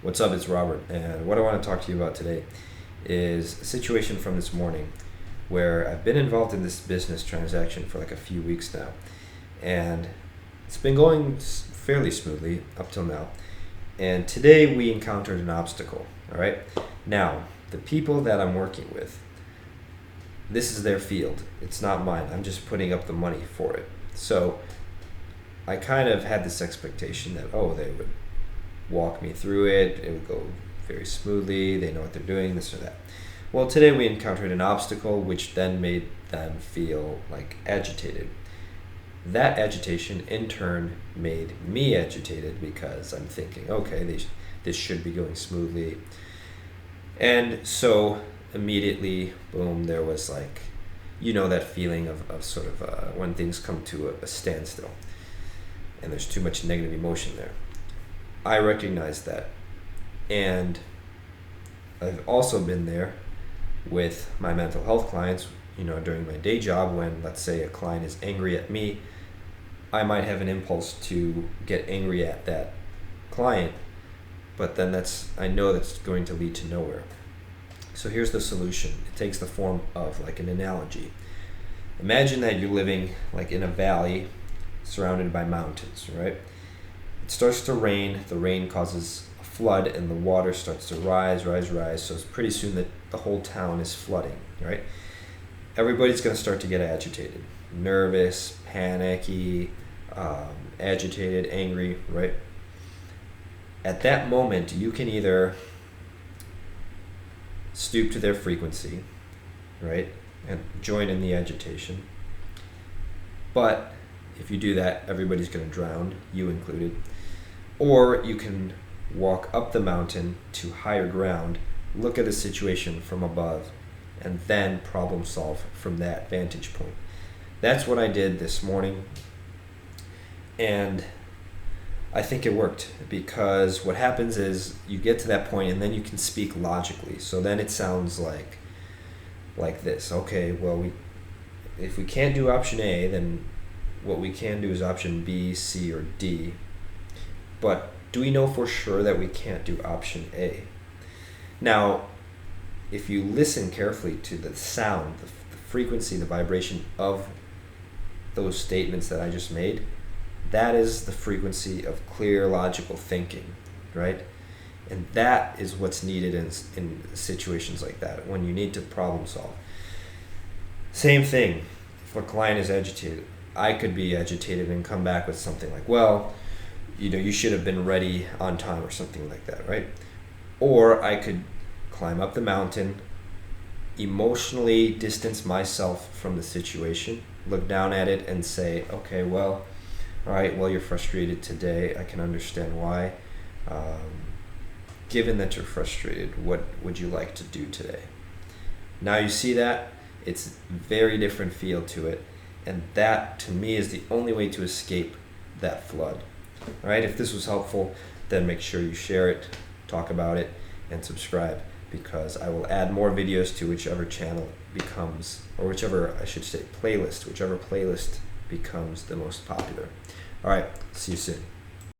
What's up, it's Robert, and what I want to talk to you about today is a situation from this morning where I've been involved in this business transaction for like a few weeks now, and it's been going fairly smoothly up till now. And today we encountered an obstacle. All right, now the people that I'm working with, this is their field, it's not mine. I'm just putting up the money for it. So I kind of had this expectation that they would walk me through it, it would go very smoothly, they know what they're doing, this or that. Well, today we encountered an obstacle which then made them feel like agitated. That agitation in turn made me agitated because I'm thinking, okay, this should be going smoothly. And so immediately, boom, there was like, that feeling of sort of when things come to a standstill and there's too much negative emotion there. I recognize that. And I've also been there with my mental health clients, during my day job when, let's say, a client is angry at me, I might have an impulse to get angry at that client, but then I know that's going to lead to nowhere. So here's the solution. It takes the form of like an analogy. Imagine that you're living like in a valley surrounded by mountains, right? It starts to rain, the rain causes a flood, and the water starts to rise, so it's pretty soon that the whole town is flooding, right? Everybody's going to start to get agitated, nervous, panicky, agitated, angry, right? At that moment, you can either stoop to their frequency, right, and join in the agitation. But if you do that, everybody's going to drown, you included. Or you can walk up the mountain to higher ground, look at a situation from above, and then problem solve from that vantage point. That's what I did this morning, and I think it worked, because what happens is you get to that point and then you can speak logically. So then it sounds like this. Okay, well, if we can't do option A, then what we can do is option B, C, or D. But do we know for sure that we can't do option A? Now, if you listen carefully to the sound, the frequency, the vibration of those statements that I just made, that is the frequency of clear, logical thinking, right? And that is what's needed in situations like that, when you need to problem solve. Same thing, if a client is agitated, I could be agitated and come back with something like, well, you should have been ready on time, or something like that, right? Or I could climb up the mountain, emotionally distance myself from the situation, look down at it and say, okay, well, all right, well, you're frustrated today. I can understand why. Given that you're frustrated, what would you like to do today? Now you see that? It's a very different feel to it. And that, to me, is the only way to escape that flood. All right, if this was helpful, then make sure you share it, talk about it, and subscribe, because I will add more videos to whichever channel becomes, or whichever playlist becomes the most popular. All right, see you soon.